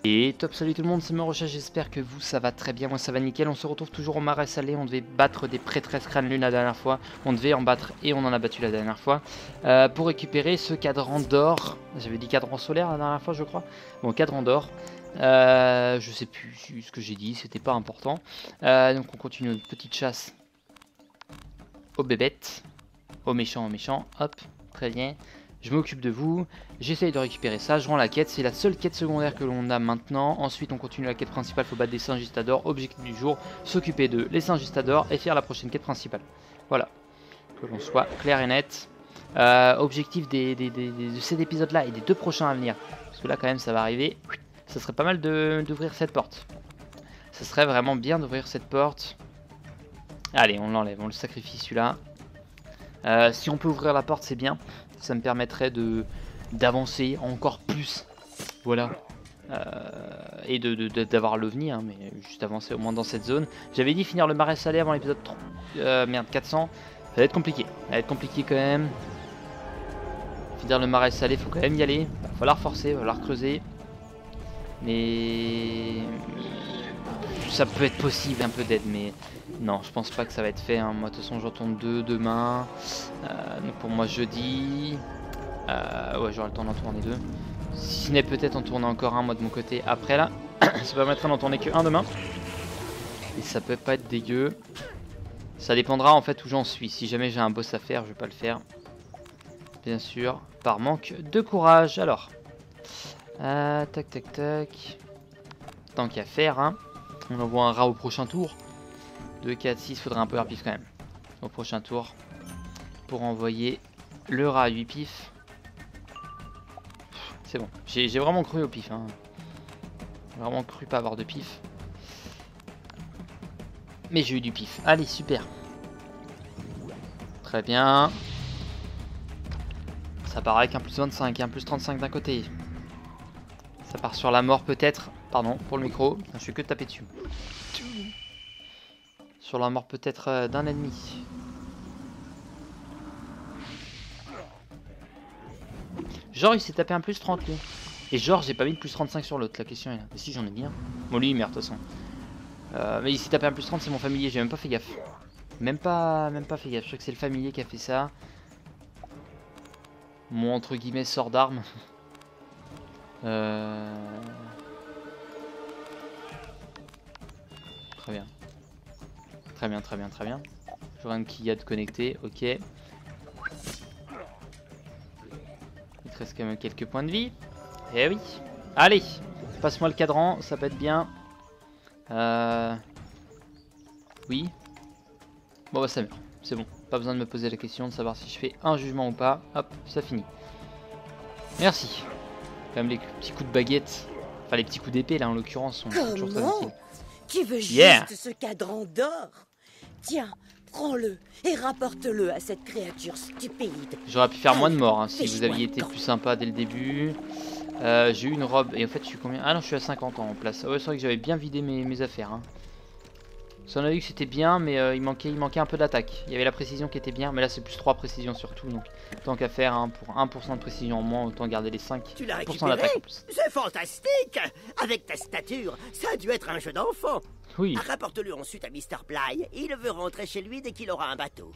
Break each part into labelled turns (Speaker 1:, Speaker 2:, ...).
Speaker 1: Et top, salut tout le monde, c'est Merocha, j'espère que vous ça va très bien, moi ça va nickel. On se retrouve toujours au Marais Salé, on devait battre des prêtresses crâne lune la dernière fois. On devait en battre et on en a battu la dernière fois. Pour récupérer ce cadran d'or, j'avais dit cadran solaire la dernière fois je crois. Bon, cadran d'or, je sais plus ce que j'ai dit, c'était pas important. Donc on continue notre petite chasse aux bébêtes, aux méchants, hop, très bien. Je m'occupe de vous, j'essaye de récupérer ça, je rends la quête, c'est la seule quête secondaire que l'on a maintenant. Ensuite on continue la quête principale, faut battre des Singistadors, objectif du jour, s'occuper de les Singistadors et faire la prochaine quête principale. Voilà, que l'on soit clair et net. Objectif de cet épisode là et des deux prochains à venir, parce que là quand même ça va arriver, ça serait pas mal d'ouvrir cette porte. Ça serait vraiment bien d'ouvrir cette porte. Allez, on l'enlève, on le sacrifie celui-là. Si on peut ouvrir la porte c'est bien. Ça me permettrait d'avancer encore plus, voilà, et d'avoir l'OVNI, hein, mais juste avancer au moins dans cette zone. J'avais dit finir le Marais Salé avant l'épisode 400, ça va être compliqué, quand même. Finir le Marais Salé, faut quand même y aller, va falloir forcer, va falloir creuser, mais ça peut être possible un peu d'aide, mais non, je pense pas que ça va être fait, hein. Moi de toute façon je retourne demain, donc pour moi jeudi, ouais j'aurai le temps d'en tourner 2, si ce n'est peut-être en tourner encore un moi de mon côté après là, ça permettra d'en tourner que un demain, et ça peut pas être dégueu, ça dépendra en fait où j'en suis, si jamais j'ai un boss à faire je vais pas le faire, bien sûr, par manque de courage. Alors, tac, tant qu'à faire, hein. On envoie un rat au prochain tour. 2, 4, 6, faudrait un peu pif quand même. Au prochain tour. Pour envoyer le rat à 8 pif. C'est bon. J'ai vraiment cru au pif. Hein. J'ai vraiment cru pas avoir de pif. Mais j'ai eu du pif. Allez, super. Très bien. Ça part avec un plus 25 et un plus 35 d'un côté. Ça part sur la mort peut-être. Pardon pour le micro. Je fais que taper dessus. Sur la mort peut-être d'un ennemi. Genre il s'est tapé un plus 30 lui. Et genre j'ai pas mis de plus 35 sur l'autre, la question est là. Mais si j'en ai mis un. Bon lui il meurt de toute façon. Mais il s'est tapé un plus 30, c'est mon familier, j'ai même pas fait gaffe. Même pas fait gaffe, je crois que c'est le familier qui a fait ça. Mon entre guillemets sort d'armes. Très bien. Très bien. J'aurai un qui a de connecté, ok. Il te reste quand même quelques points de vie. Eh oui. Allez, passe-moi le cadran, ça peut être bien. Oui. Bon bah ça meurt, c'est bon. Pas besoin de me poser la question de savoir si je fais un jugement ou pas. Hop, ça finit. Merci. Quand même les petits coups de baguette, enfin les petits coups d'épée là en l'occurrence sont toujours très utiles.
Speaker 2: Tu veux juste ce cadran d'or? Tiens, prends-le et rapporte-le à cette créature stupide.
Speaker 1: J'aurais pu faire moins de morts hein, si vous aviez été plus sympa dès le début. J'ai eu une robe et en fait je suis combien? Ah non je suis à 50 ans en place. Ah ouais c'est vrai que j'avais bien vidé mes affaires hein. Ça on a vu que c'était bien mais il manquait un peu d'attaque. Il y avait la précision qui était bien mais là c'est plus 3 précisions surtout donc tant qu'à faire hein, pour 1% de précision en moins autant garder les 5% d'attaque en plus.
Speaker 3: C'est fantastique. Avec ta stature, ça a dû être un jeu d'enfant.
Speaker 1: Oui.
Speaker 3: Rapporte-le ensuite à Mr. Bly. Il veut rentrer chez lui dès qu'il aura un bateau.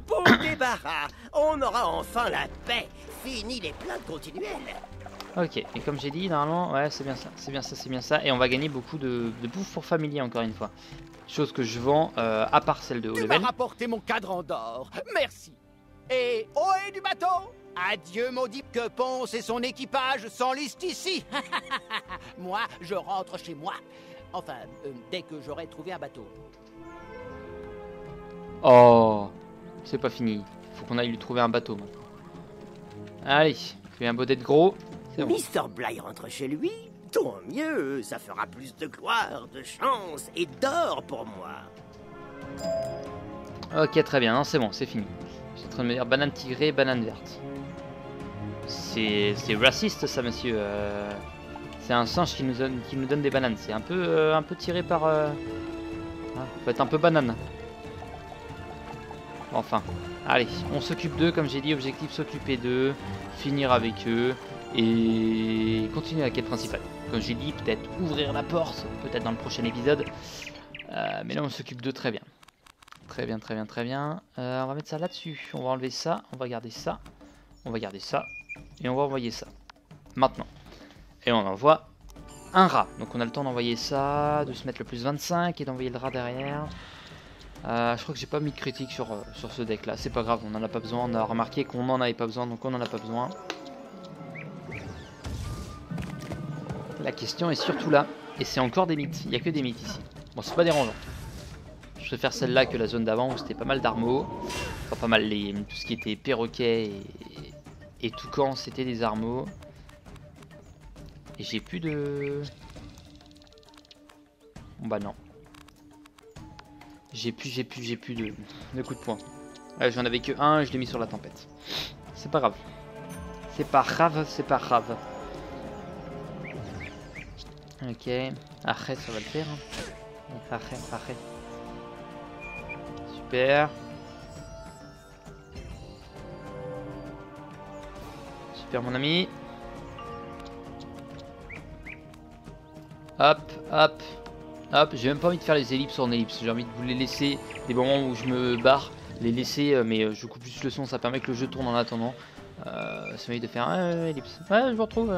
Speaker 3: Bon débarras. On aura enfin la paix. Fini les plaintes continuelles.
Speaker 1: Ok, et comme j'ai dit, normalement, ouais, c'est bien ça. Et on va gagner beaucoup de bouffe pour familier, encore une fois. Chose que je vends, à part celle de haut level.
Speaker 4: Tu m'as rapporté mon cadran d'or. Merci. Et ohé du bateau. Adieu maudit, que Ponce et son équipage s'enlisent ici. Moi, je rentre chez moi. Enfin, dès que j'aurai trouvé un bateau.
Speaker 1: Oh, c'est pas fini. Faut qu'on aille lui trouver un bateau maintenant. Allez, fais un beau d'être gros. Bon.
Speaker 3: Mr. Bly rentre chez lui. Tant mieux, ça fera plus de gloire, de chance et d'or pour moi.
Speaker 1: Ok, très bien, c'est bon, c'est fini. Je suis en train de me dire banane tigrée, banane verte. C'est raciste ça, monsieur. C'est un singe qui nous donne des bananes. C'est un peu tiré par... faut être un peu banane. Enfin, allez, on s'occupe d'eux, comme j'ai dit, objectif s'occuper d'eux, finir avec eux, et continuer la quête principale. comme j'ai dit, peut-être ouvrir la porte, peut-être dans le prochain épisode. Mais là on s'occupe de très bien. Très bien, très bien, très bien. On va mettre ça là-dessus. On va enlever ça, on va garder ça. On va garder ça. Et on va envoyer ça. Maintenant. Et on envoie un rat. Donc on a le temps d'envoyer ça, de se mettre le plus 25 et d'envoyer le rat derrière. Je crois que j'ai pas mis de critique sur ce deck là. C'est pas grave, on en a pas besoin. On a remarqué qu'on n'en avait pas besoin, donc on en a pas besoin. La question est surtout là. Et c'est encore des mythes. Il n'y a que des mythes ici. Bon, c'est pas dérangeant. Je préfère celle-là que la zone d'avant où c'était pas mal d'armeaux. Enfin, pas mal tout ce qui était perroquet et toucan, c'était des armeaux. Et j'ai plus de... Bon bah non. J'ai plus de coups de poing. J'en avais que un et je l'ai mis sur la tempête. C'est pas grave. C'est pas grave, c'est pas grave. Ok. Arrête, ça va le faire. Arrête. Super. Super mon ami. Hop, hop, hop. J'ai même pas envie de faire les ellipses en ellipse. J'ai envie de vous les laisser. Des moments où je me barre, les laisser. Mais je coupe juste le son. Ça permet que le jeu tourne en attendant. Ça m'évite de faire ellipse. Ouais, je vous retrouve.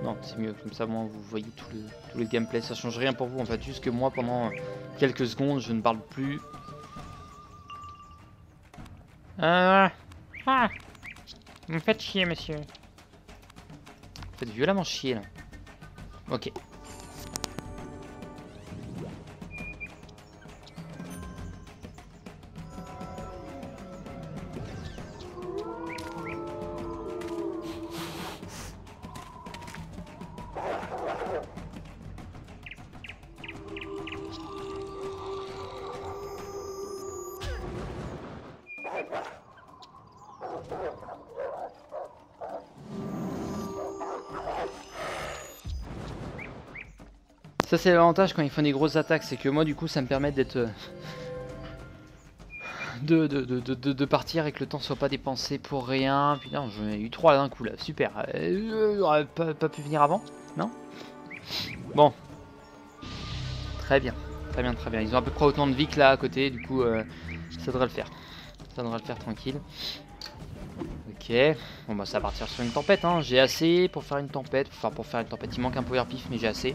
Speaker 1: Non, c'est mieux. Comme ça, moi, vous voyez tout le gameplay. Ça change rien pour vous. En fait, juste que moi, pendant quelques secondes, je ne parle plus. Vous me faites chier, monsieur. Vous faites violemment chier, là. Ok. Ça c'est l'avantage quand ils font des grosses attaques, c'est que moi du coup ça me permet d'être de partir et que le temps soit pas dépensé pour rien. Putain, j'en ai eu 3 d'un coup là, super. J'aurais pas pu venir avant, non? Bon. Très bien, très bien, très bien. Ils ont à peu près autant de vie que là à côté, du coup ça devrait le faire. Ça devrait le faire tranquille. Ok, bon bah ça va partir sur une tempête, hein. J'ai assez pour faire une tempête. Enfin pour faire une tempête, il manque un power pif mais j'ai assez.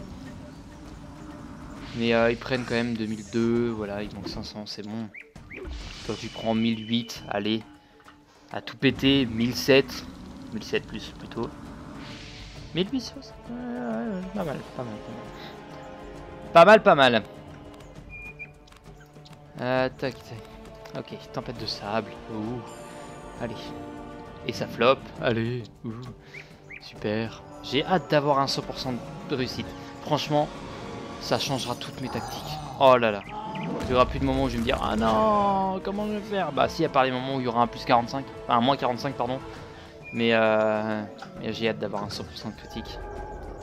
Speaker 1: Mais ils prennent quand même 2002, voilà, il manque 500, c'est bon. Toi tu prends 1008, allez, à tout péter, 1007, 1007 plus plutôt. 1008, pas mal, pas mal, pas mal. Pas mal. Tac, tac. Ok, tempête de sable, ouh, allez. Et ça flop, allez, ouh, super. J'ai hâte d'avoir un 100% de réussite, franchement. Ça changera toutes mes tactiques. Oh là là. Il n'y aura plus de moments où je vais me dire ah non, comment je vais faire? Bah si, à part les moments où il y aura un plus 45, enfin un moins 45 pardon. Mais j'ai hâte d'avoir un 100% de critique.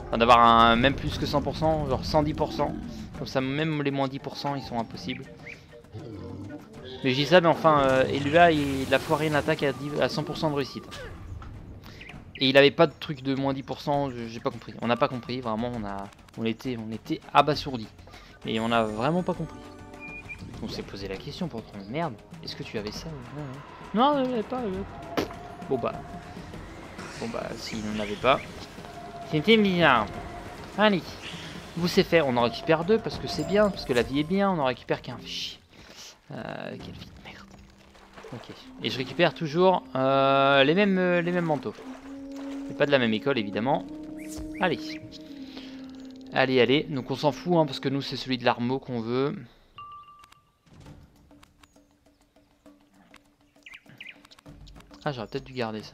Speaker 1: Enfin d'avoir un même plus que 100%, genre 110%. Comme ça même les moins 10% ils sont impossibles. Mais je dis ça mais enfin Elua il a foiré une attaque à 100% de réussite. Et il avait pas de truc de moins 10%, j'ai pas compris. On n'a pas compris, vraiment, on était abasourdis. Et on a vraiment pas compris. On s'est posé la question pour prendre merde, est-ce que tu avais ça? Non, je l'avais pas. Bon bah s'il n'en avait pas. C'était bizarre. Allez, vous c'est fait, on en récupère 2 parce que c'est bien, parce que la vie est bien, on en récupère qu'un. Chier. Quelle vie de merde. Ok. Et je récupère toujours les mêmes manteaux. C'est pas de la même école évidemment. Allez. Allez. Donc on s'en fout hein, parce que nous c'est celui de l'armeau qu'on veut. Ah j'aurais peut-être dû garder ça.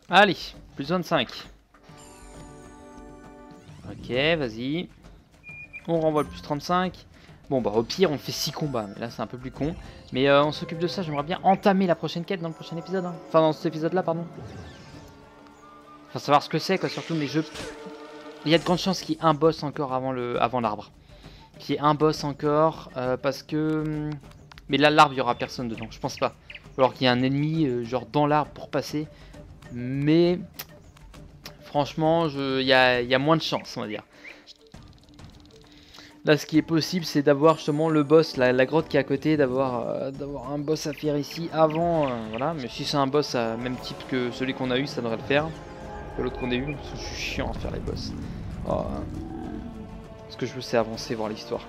Speaker 1: Allez. Plus 25. Ok vas-y. On renvoie le plus 35. Bon bah au pire on fait 6 combats. Mais là c'est un peu plus con. Mais on s'occupe de ça. J'aimerais bien entamer la prochaine quête dans le prochain épisode. Hein. Enfin dans cet épisode là pardon. Enfin savoir ce que c'est quoi, surtout mes jeux. Il y a de grandes chances qu'il y ait un boss encore avant l'arbre. Qu'il y ait un boss encore parce que... Mais là l'arbre il y aura personne dedans, je pense pas. Alors qu'il y a un ennemi genre dans l'arbre pour passer. Mais Franchement, il y a moins de chance, on va dire. Là, ce qui est possible, c'est d'avoir justement le boss, la grotte qui est à côté, d'avoir un boss à faire ici avant. Voilà, mais si c'est un boss même type que celui qu'on a eu, ça devrait le faire. Que l'autre qu'on a eu, parce que je suis chiant à faire les boss. Oh, ce que je veux, c'est avancer, voir l'histoire.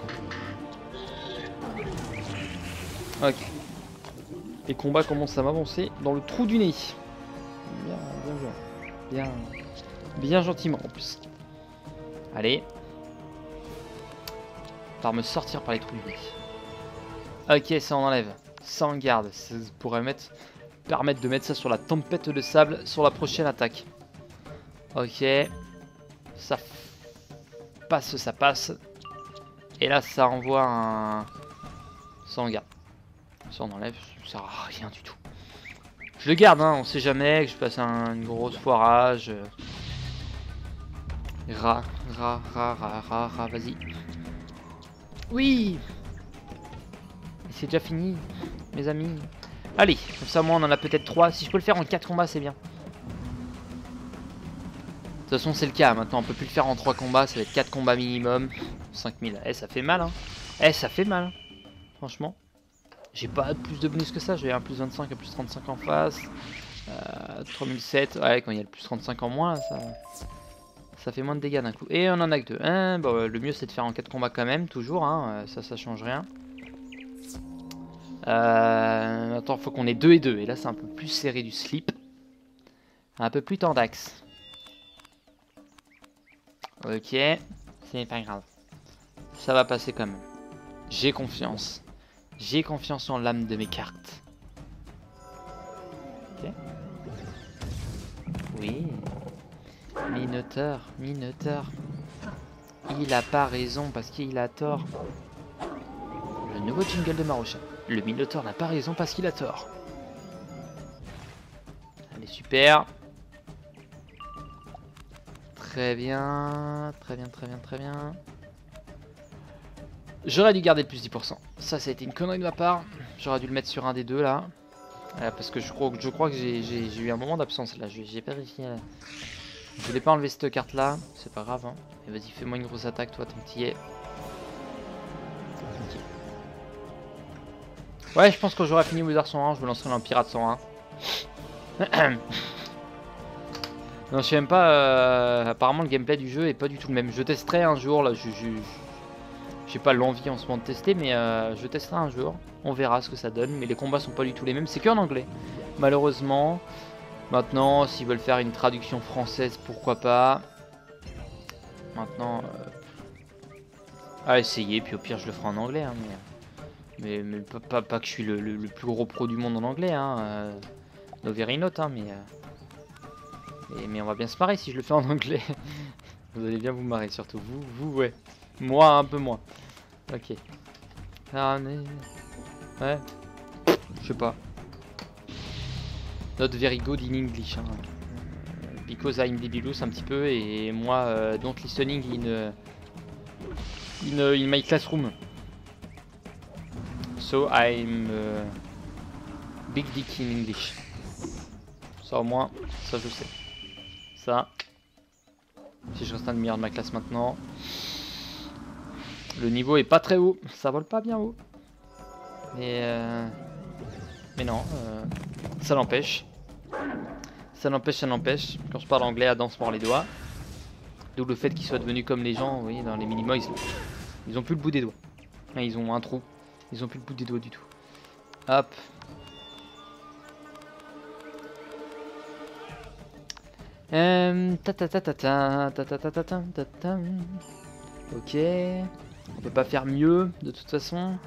Speaker 1: Ok. Les combats commencent à m'avancer dans le trou du nez. Bien gentiment en plus. Allez. Par me sortir par les trous du nez. Ok, ça on enlève. Ça on garde. Ça pourrait permettre de mettre ça sur la tempête de sable sur la prochaine attaque. Ok. Ça passe, ça passe. Et là ça envoie un... Ça on garde. Ça on enlève, ça sert à rien du tout. Je le garde, hein, on sait jamais que je passe une grosse foirage. Vas-y. Oui. C'est déjà fini, mes amis. Allez, comme ça moi on en a peut-être 3. Si je peux le faire en 4 combats, c'est bien. De toute façon c'est le cas, maintenant on peut plus le faire en 3 combats, ça va être 4 combats minimum. 5000, ça fait mal, hein. Ça fait mal, franchement. J'ai pas plus de bonus que ça, j'ai un plus 25, un plus 35 en face. 3007, ouais, quand il y a le plus 35 en moins, ça fait moins de dégâts d'un coup. Et on en a que 2. Hein, bon, le mieux c'est de faire en 4 combats quand même, toujours, hein, ça change rien. Attends, faut qu'on ait 2 et 2, et là c'est un peu plus serré du slip. Un peu plus tendax. Ok, c'est pas grave. Ça va passer quand même. J'ai confiance. J'ai confiance en l'âme de mes cartes. Ok. Oui. Minotaur. Il a pas raison parce qu'il a tort. Le nouveau jingle de Marochet. Le Minotaur n'a pas raison parce qu'il a tort. Allez, super. Très bien. J'aurais dû garder le plus 10%. Ça a été une connerie de ma part. J'aurais dû le mettre sur un des deux là. Parce que je crois que j'ai eu un moment d'absence là. J'ai pas réussi à... Je voulais pas enlever cette carte là. C'est pas grave. Hein. Et vas-y, fais-moi une grosse attaque toi tant que t'y es. Okay. Ouais, je pense que j'aurai fini Wizard 101. Je me lancerai dans Pirate 101. Non, je sais même pas. Apparemment, le gameplay du jeu est pas du tout le même. Je testerai un jour là. J'ai pas l'envie en ce moment de tester, mais je testerai un jour. On verra ce que ça donne. Mais les combats sont pas du tout les mêmes. C'est qu'en anglais, malheureusement. Maintenant, s'ils veulent faire une traduction française, pourquoi pas. Maintenant, à essayer. Puis au pire, je le ferai en anglais. Hein, mais pas que je suis le plus gros pro du monde en anglais. Hein, no very not, hein, mais on va bien se marrer si je le fais en anglais. Vous allez bien vous marrer, surtout vous ouais. Moi, un peu moins. Ok. Ah, mais... Ouais. Je sais pas. Not very good in English. Hein. Because I'm debilous un petit peu. Et moi, don't listening in my classroom. So I'm big dick in English. Ça au moins, ça je sais. Ça. Si je reste un demi-heure de ma classe maintenant. Le niveau est pas très haut. Ça vole pas bien haut. Mais non. Ça l'empêche. Ça n'empêche. Quand je parle anglais, Adam se mord les doigts. D'où le fait qu'ils soient devenus comme les gens, vous voyez, dans les minima, ils ont plus le bout des doigts. Ils ont un trou. Ils ont plus le bout des doigts du tout. Hop. Ok. On peut pas faire mieux de toute façon.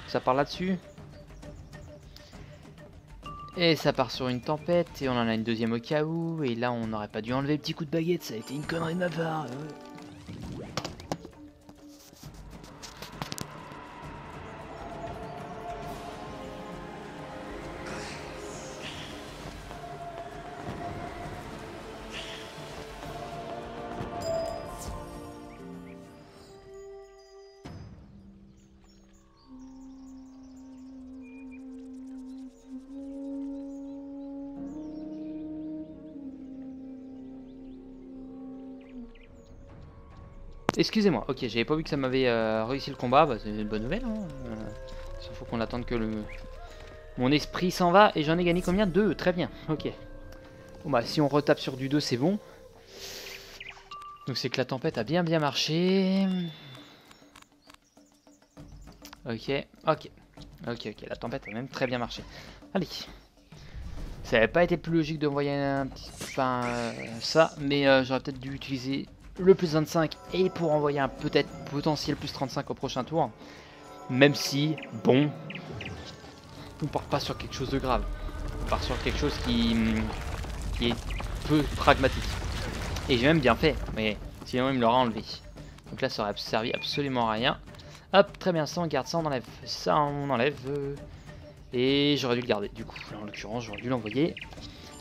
Speaker 1: Ça part là-dessus. Et ça part sur une tempête. Et on en a une deuxième au cas où. Et là on n'aurait pas dû enlever le petit coup de baguette. Ça a été une connerie de ma part. Excusez-moi, ok, j'avais pas vu que ça m'avait réussi le combat, bah, c'est une bonne nouvelle. Hein. Il faut qu'on attende que mon esprit s'en va, et j'en ai gagné combien? 2, très bien, ok. Bon bah si on retape sur du 2 c'est bon. Donc c'est que la tempête a bien marché. Ok, la tempête a même très bien marché. Allez. Ça n'avait pas été plus logique d'envoyer un petit... Enfin, ça, mais j'aurais peut-être dû utiliser le plus 25 et pour envoyer un peut-être potentiel plus 35 au prochain tour. Même si, bon, on part pas sur quelque chose de grave. On part sur quelque chose qui est peu pragmatique. Et j'ai même bien fait, mais sinon il me l'aura enlevé. Donc là ça aurait servi absolument à rien. Hop, très bien, ça on garde, ça on enlève. Ça on enlève. Et j'aurais dû le garder. Du coup, là, en l'occurrence, j'aurais dû l'envoyer.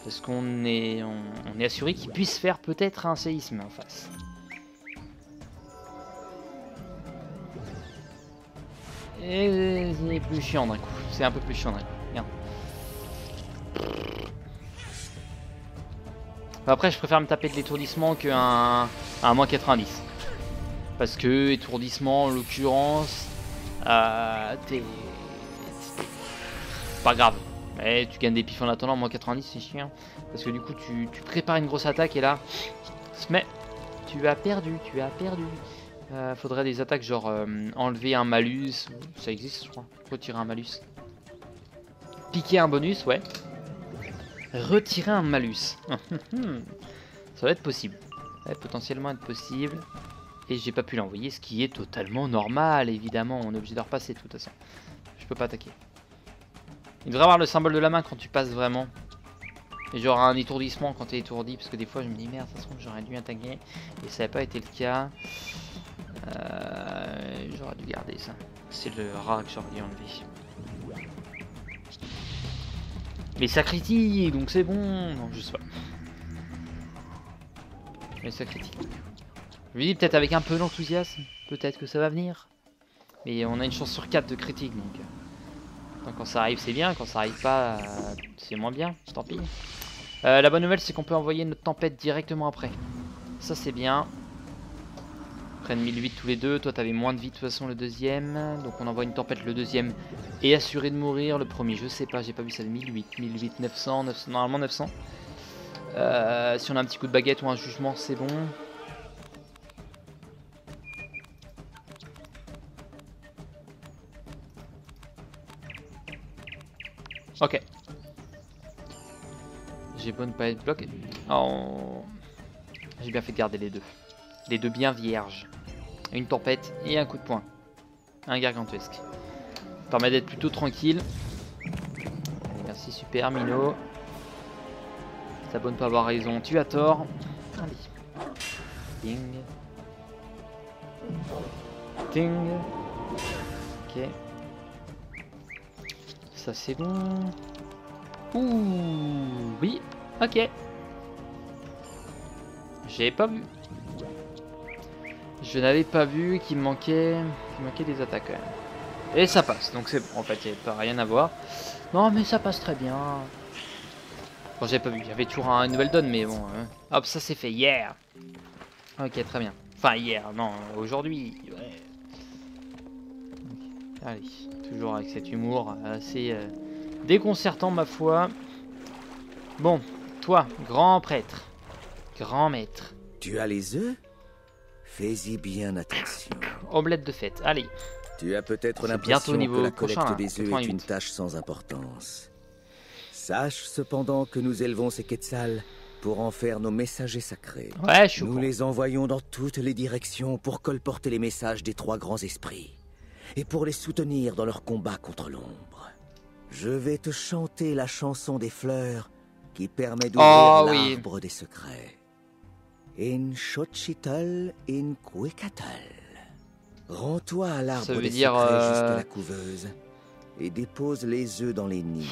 Speaker 1: Parce qu'on est, on est assuré qu'il puisse faire peut-être un séisme en face. Et c'est plus chiant d'un coup. C'est un peu plus chiant d'un coup. Regarde. Après, je préfère me taper de l'étourdissement qu'un moins 90. Parce que étourdissement, en l'occurrence, t'es... pas grave. Mais tu gagnes des pifs en attendant, moins 90 c'est chiant. Parce que du coup tu prépares une grosse attaque et là, mais tu as perdu, faudrait des attaques genre enlever un malus, ça existe je crois, retirer un malus. Piquer un bonus, ouais. Retirer un malus. Ça va être possible. Ça va potentiellement être possible. Et j'ai pas pu l'envoyer, ce qui est totalement normal, évidemment. On est obligé de repasser de toute façon. Je peux pas attaquer. Il devrait avoir le symbole de la main quand tu passes vraiment. Et genre un étourdissement quand t'es étourdi. Parce que des fois je me dis merde, ça se trouve j'aurais dû attaquer. Et ça n'a pas été le cas. J'aurais dû garder ça. C'est le rat que j'aurais dû enlever. Mais ça critique, donc c'est bon. Non, je sais pas. Mais ça critique. Je me dis peut-être avec un peu d'enthousiasme, peut-être que ça va venir. Mais on a une chance sur 4 de critique donc quand ça arrive c'est bien, quand ça arrive pas c'est moins bien, tant pis. La bonne nouvelle c'est qu'on peut envoyer notre tempête directement après. Ça c'est bien. Ils prennent 1008 tous les deux, toi t'avais moins de vie de toute façon le deuxième. Donc on envoie une tempête le deuxième et assuré de mourir. Le premier je sais pas, j'ai pas vu ça de 1008, 900, normalement 900. Si on a un petit coup de baguette ou un jugement c'est bon. Ok. J'ai beau ne pas être bloqué. Oh. J'ai bien fait de garder les deux. Les deux bien vierges. Une tempête et un coup de poing. Un gargantuesque. Ça permet d'être plutôt tranquille. Merci, super, Mino. T'as beau ne pas avoir raison, tu as tort. Allez. Ding. Ding. Ok. Ça c'est bon. Ouh, oui, ok. J'avais pas vu. Je n'avais pas vu qu'il me manquait des attaques quand même. Et ça passe, donc c'est bon. En fait, il n'y avait pas rien à voir. Non, mais ça passe très bien. Bon, j'avais pas vu. Il y avait toujours une nouvelle donne, mais bon. Hop, ça c'est fait hier. Ok, très bien. Enfin, hier, non, aujourd'hui. Ouais. Allez, toujours avec cet humour assez déconcertant ma foi. Bon, toi, grand prêtre, grand maître.
Speaker 5: Tu as les œufs? Fais-y bien attention.
Speaker 1: Omelette de fête, allez.
Speaker 5: Tu as peut-être
Speaker 1: bientôt
Speaker 5: l'impression
Speaker 1: niveau
Speaker 5: que la
Speaker 1: prochain,
Speaker 5: collecte
Speaker 1: là,
Speaker 5: des œufs
Speaker 1: 88.
Speaker 5: est une tâche sans importance. Sache cependant que nous élevons ces quetzals pour en faire nos messagers sacrés.
Speaker 1: Ouais, je suis au
Speaker 5: Nous
Speaker 1: courant.
Speaker 5: les envoyons dans toutes les directions pour colporter les messages des trois grands esprits et pour les soutenir dans leur combat contre l'ombre. Je vais te chanter la chanson des fleurs qui permet d'ouvrir l'arbre des secrets. In Xochitl, in Cuecatl. Rends-toi à l'arbre des secrets jusqu'à la couveuse et dépose les œufs dans les nids.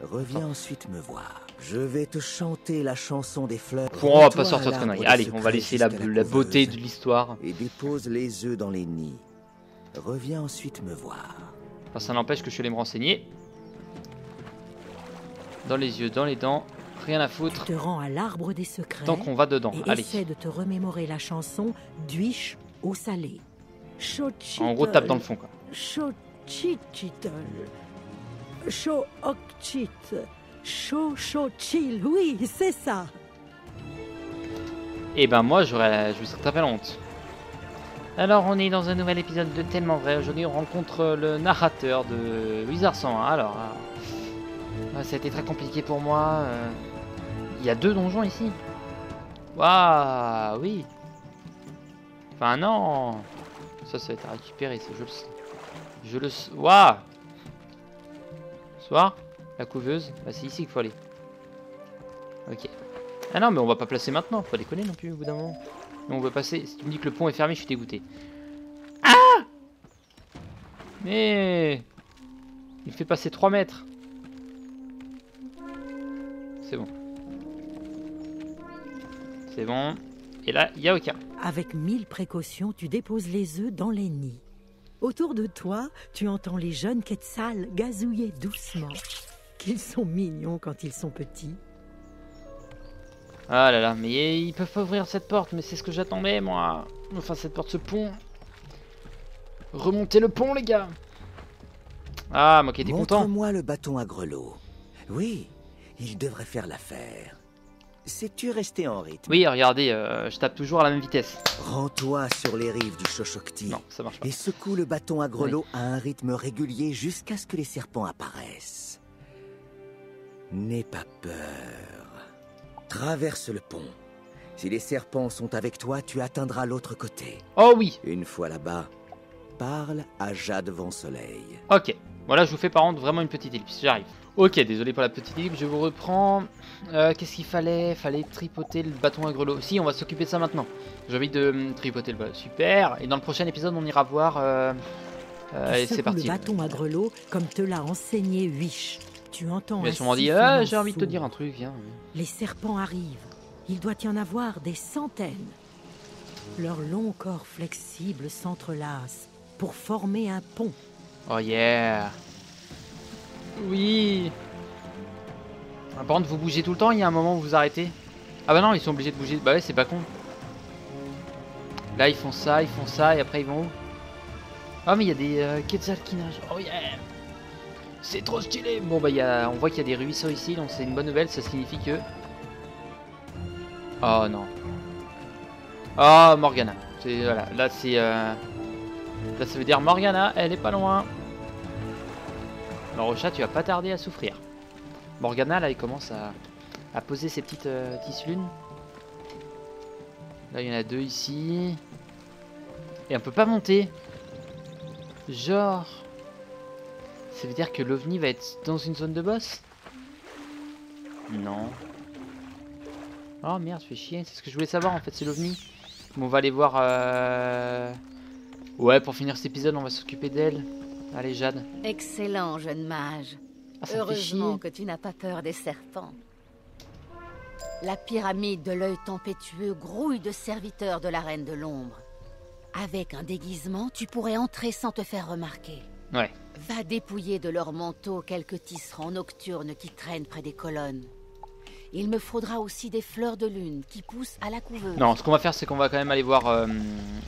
Speaker 5: Reviens ensuite me voir. Je vais te chanter la chanson des fleurs.
Speaker 1: On va pas sortir de conneries. Allez, on va laisser la beauté de l'histoire.
Speaker 5: Et dépose les œufs dans les nids. Reviens ensuite me voir.
Speaker 1: Enfin, ça n'empêche que je suis allé me renseigner. Dans les yeux, dans les dents. Rien à
Speaker 2: Tu
Speaker 1: foutre.
Speaker 2: te rends à l'arbre des secrets.
Speaker 1: Tant qu'on va dedans.
Speaker 2: Et
Speaker 1: Allez.
Speaker 2: essaie de te remémorer la chanson d'huiche au salé.
Speaker 1: En gros, tape dans le fond, quoi.
Speaker 2: Chochichital. Chookchit. Chochil. Oui, c'est ça.
Speaker 1: Et ben moi, je vous serais très honte. Alors, on est dans un nouvel épisode de Tellement Vrai. Aujourd'hui, on rencontre le narrateur de Wizard 101. Alors, ça a été très compliqué pour moi. Il y a 2 donjons ici. Waouh, oui. Enfin, non. Ça va être récupéré, je le sais. Je le sais. Waouh. Soir. La couveuse. Bah, c'est ici qu'il faut aller. Ok. Ah non, mais on va pas placer maintenant. Faut pas déconner non plus au bout d'un moment. Mais on va passer. Si tu me dis que le pont est fermé, je suis dégoûté. Ah! Mais. Il fait passer 3 mètres. C'est bon. C'est bon. Et là, il y a aucun.
Speaker 2: Avec 1000 précautions, tu déposes les œufs dans les nids. Autour de toi, tu entends les jeunes quetzals gazouiller doucement. Qu'ils sont mignons quand ils sont petits.
Speaker 1: Ah là là, mais ils peuvent pas ouvrir cette porte, mais c'est ce que j'attendais moi. Enfin, cette porte, ce pont. Remontez le pont, les gars. Ah, moi qui étais content.
Speaker 5: Montre-moi le bâton à grelots. Oui, il devrait faire l'affaire. Sais-tu rester en rythme?
Speaker 1: Oui, regardez, je tape toujours à la même vitesse.
Speaker 5: Rends-toi sur les rives du Shoshokti
Speaker 1: Non, ça marche pas.
Speaker 5: et secoue le bâton à grelots à un rythme régulier jusqu'à ce que les serpents apparaissent. N'aie pas peur. Traverse le pont. Si les serpents sont avec toi, tu atteindras l'autre côté.
Speaker 1: Oh oui.
Speaker 5: Une fois là-bas, parle à Jade Vent Soleil.
Speaker 1: Ok. Voilà, je vous fais par contre vraiment une petite ellipse. J'arrive. Ok, désolé pour la petite ellipse, je vous reprends. Qu'est-ce qu'il fallait? Fallait tripoter le bâton à grelots. Si, on va s'occuper de ça maintenant. J'ai envie de tripoter le bâton. Super. Et dans le prochain épisode, on ira voir. Et c'est parti.
Speaker 2: Le bâton à grelots comme te l'a enseigné Huiche. Tu entends
Speaker 1: Il
Speaker 2: un
Speaker 1: a sûrement dit
Speaker 2: sifflement
Speaker 1: j'ai envie de te
Speaker 2: sourd.
Speaker 1: dire un truc, viens.
Speaker 2: Les serpents arrivent. Il doit y en avoir des centaines. Leurs longs corps flexibles s'entrelacent pour former un pont.
Speaker 1: Oh yeah. Oui. Ah, par contre, vous bougez tout le temps, il y a un moment où vous arrêtez. Ah bah non, ils sont obligés de bouger. Bah ouais, c'est pas con. Là, ils font ça, et après ils vont où? Ah mais il y a des quetzals qui nagent. Oh yeah. C'est trop stylé. Bon bah on voit qu'il y a des ruisseaux ici, donc c'est une bonne nouvelle, ça signifie que... Oh non. Oh Morgana. Voilà, là c'est... Là ça veut dire Morgana, elle est pas loin. Alors au chat, tu vas pas tarder à souffrir. Morgana là, il commence à poser ses petites tislunes. Là il y en a 2 ici. Et on peut pas monter. Genre... Ça veut dire que l'OVNI va être dans une zone de boss? Non. Oh merde, je fais chier. C'est ce que je voulais savoir en fait, c'est l'OVNI. Bon, on va aller voir... Ouais, pour finir cet épisode, on va s'occuper d'elle. Allez, Jade.
Speaker 6: Excellent, jeune mage.
Speaker 1: Ah, ça me fait chier.
Speaker 6: Heureusement que tu n'as pas peur des serpents. La pyramide de l'œil tempétueux grouille de serviteurs de la Reine de l'Ombre. Avec un déguisement, tu pourrais entrer sans te faire remarquer.
Speaker 1: Ouais.
Speaker 6: Va dépouiller de leurs manteaux quelques tisserands nocturnes qui traînent près des colonnes. Il me faudra aussi des fleurs de lune qui poussent à la couveuse.
Speaker 1: Non, ce qu'on va faire, c'est qu'on va quand même aller voir à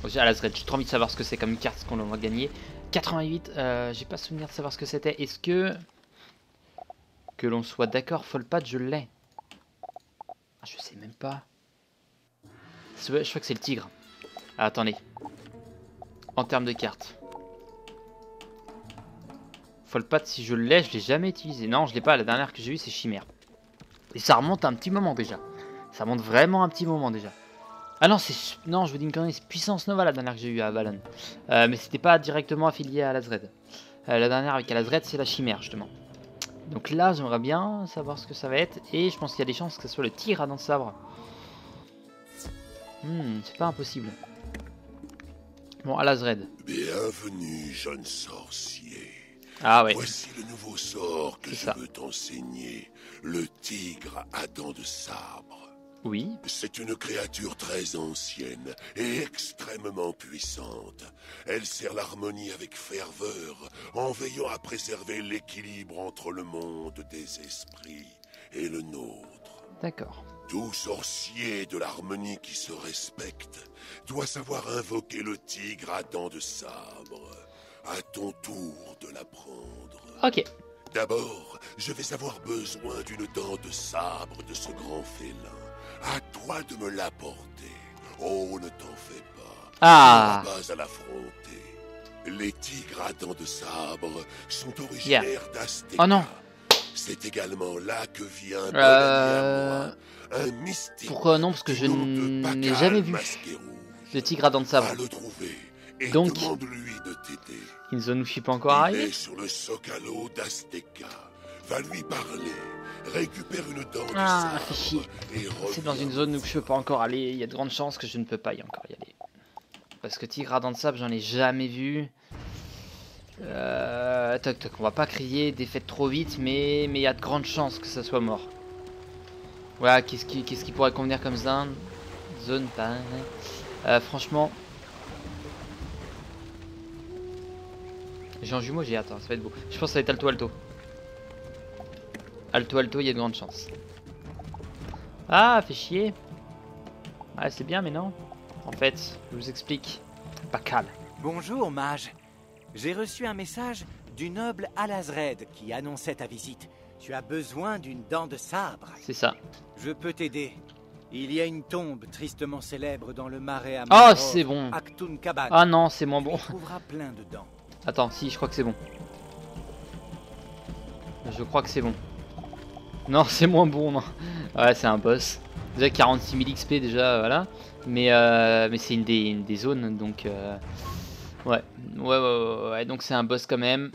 Speaker 1: Alazred. J'ai trop envie de savoir ce que c'est comme carte qu'on va gagner. 88, j'ai pas souvenir de savoir ce que c'était. Est-ce que l'on soit d'accord, Folpat, je l'ai. Ah, je sais même pas. Je crois que c'est le tigre. Ah, attendez. En termes de cartes. Folpat, si je l'ai, je l'ai jamais utilisé. Non, je l'ai pas. La dernière que j'ai eue, c'est Chimère. Et ça remonte un petit moment déjà. Ça remonte vraiment un petit moment déjà. Ah non, non, je vous dis une connerie, c'est Puissance Nova la dernière que j'ai eue à Avalon. Mais c'était pas directement affilié à Alazred. La dernière avec Alazred, c'est la Chimère justement. Donc là, j'aimerais bien savoir ce que ça va être. Et je pense qu'il y a des chances que ce soit le tir à dents de sabre. C'est pas impossible. Bon, Alazred.
Speaker 7: Bienvenue, jeune sorcier.
Speaker 1: Ah ouais.
Speaker 7: Voici le nouveau sort que
Speaker 1: C'est
Speaker 7: je
Speaker 1: ça.
Speaker 7: veux t'enseigner. Le tigre à dents de sabre.
Speaker 1: Oui.
Speaker 7: C'est une créature très ancienne et extrêmement puissante. Elle sert l'harmonie avec ferveur, en veillant à préserver l'équilibre entre le monde des esprits et le nôtre.
Speaker 1: D'accord.
Speaker 7: Tout sorcier de l'harmonie qui se respecte doit savoir invoquer le tigre à dents de sabre. À ton tour de l'apprendre.
Speaker 1: Ok.
Speaker 7: D'abord, je vais avoir besoin d'une dent de sabre de ce grand félin. À toi de me l'apporter. Oh, ne t'en fais pas.
Speaker 1: Ah.
Speaker 7: Tu n'auras pas à l'affronter. Les tigres à dents de sabre sont originaires d'Aztéca.
Speaker 1: Oh non.
Speaker 7: C'est également là que vient mon ami à moi, un mystique.
Speaker 1: Pourquoi non? Parce que je
Speaker 7: du nom de
Speaker 1: n'ai
Speaker 7: Pakal
Speaker 1: jamais vu
Speaker 7: masqué rouge.
Speaker 1: le tigre à dents de sabre.
Speaker 7: Va le trouver et
Speaker 1: Donc,
Speaker 7: demande-lui de t'aider.
Speaker 1: Inzonushi pas encore
Speaker 7: Il
Speaker 1: arrivé.
Speaker 7: est sur le Zocalo d'Azteca. Va lui parler. Récupère une dent de
Speaker 1: Ah,
Speaker 7: sabre
Speaker 1: fait chier.
Speaker 7: et
Speaker 1: C'est dans une
Speaker 7: reviens.
Speaker 1: zone où je peux pas encore aller. Il y a de grandes chances que je ne peux pas encore y aller. Parce que tigre à dents de sable, j'en ai jamais vu. Toc toc, on va pas crier défaite trop vite, mais il y a de grandes chances que ça soit mort. Voilà, qu'est-ce qui pourrait convenir comme zone? Zone, pareil. Franchement. J'ai un jumeau, j'ai hâte, hein, ça va être beau. Je pense que ça va être alto alto. Alto alto, il y a de grandes chances. Ah, fait chier. Ouais, c'est bien, mais non. En fait, je vous explique. Pakal.
Speaker 8: Bonjour, mage. J'ai reçu un message du noble Alazred qui annonçait ta visite. Tu as besoin d'une dent de sabre.
Speaker 1: C'est ça.
Speaker 8: Je peux t'aider. Il y a une tombe tristement célèbre dans le marais à
Speaker 1: Oh,
Speaker 8: Mangrove,
Speaker 1: c'est bon.
Speaker 8: Aktun Kaban.
Speaker 1: Ah non, c'est moins
Speaker 8: Tu
Speaker 1: bon.
Speaker 8: y trouveras plein de dents.
Speaker 1: Attends, si, je crois que c'est bon. Je crois que c'est bon. Non, c'est moins bon, non. Ouais, c'est un boss. Déjà 46 000 XP, déjà, voilà. Mais c'est une des zones, donc... Ouais, donc c'est un boss quand même.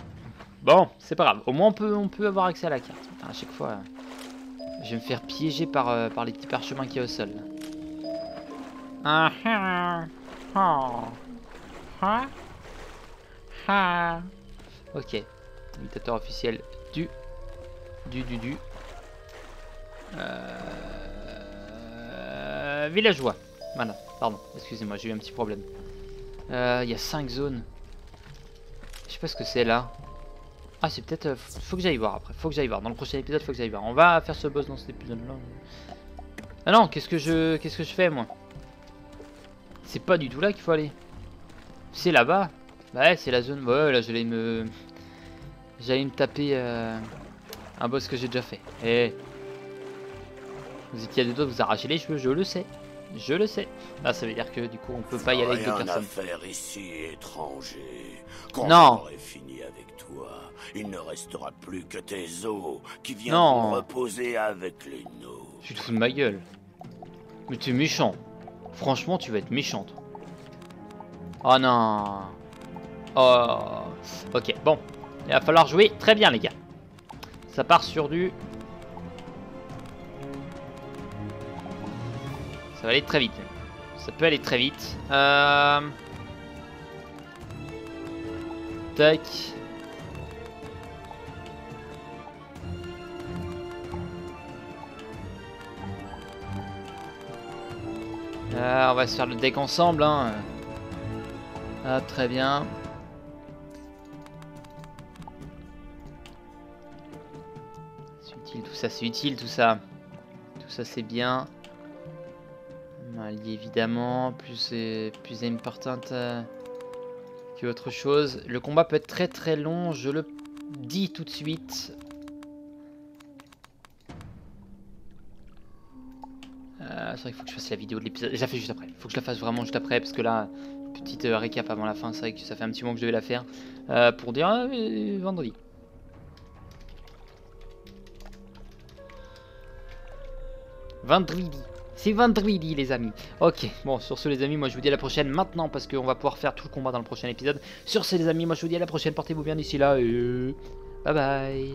Speaker 1: Bon, c'est pas grave. Au moins, on peut avoir accès à la carte. Putain, à chaque fois, je vais me faire piéger par les petits parchemins qu'il y a au sol. Ok. Imitateur officiel du. Villageois. Voilà, pardon, excusez-moi, j'ai eu un petit problème. Il y a 5 zones. Je sais pas ce que c'est là. Ah, c'est peut-être... faut que j'aille voir après. Faut que j'aille voir. Dans le prochain épisode, faut que j'aille voir. On va faire ce boss dans cet épisode-là. Ah non, qu'est-ce que je fais, moi? C'est pas du tout là qu'il faut aller. C'est là-bas. Bah ouais, c'est la zone... Ouais, là, j'allais me taper un boss que j'ai déjà fait. Eh. Vous étiez à deux doigts de vous arracher les cheveux, je le sais. Je le sais. Là, ça veut dire que du coup, on peut pas y aller avec deux
Speaker 9: Rien à
Speaker 1: personnes.
Speaker 9: faire ici, étranger. Quand
Speaker 1: Non.
Speaker 9: j'aurai fini avec toi, il ne restera plus que tes os qui
Speaker 1: Non.
Speaker 9: viendront reposer avec les nôtres.
Speaker 1: Tu te fous de ma gueule. Mais tu es méchant. Franchement, tu vas être méchante. Oh non. Oh. Ok, bon. Il va falloir jouer très bien, les gars. Ça part sur du... Ça va aller très vite. Ça peut aller très vite. Tac. On va se faire le deck ensemble. Hein. Ah, très bien. C'est utile tout ça, c'est utile tout ça. Tout ça c'est bien. Allié évidemment, plus importante que autre chose. Le combat peut être très très long, je le dis tout de suite. C'est vrai qu'il faut que je fasse la vidéo de l'épisode. Je la fais juste après. Il faut que je la fasse vraiment juste après parce que là, petite récap avant la fin. C'est vrai que ça fait un petit moment que je devais la faire pour dire vendredi. Vendredi. C'est vendredi les amis. Ok, bon sur ce les amis, moi je vous dis à la prochaine maintenant parce qu'on va pouvoir faire tout le combat dans le prochain épisode. Sur ce les amis, moi je vous dis à la prochaine, portez-vous bien d'ici là et bye bye.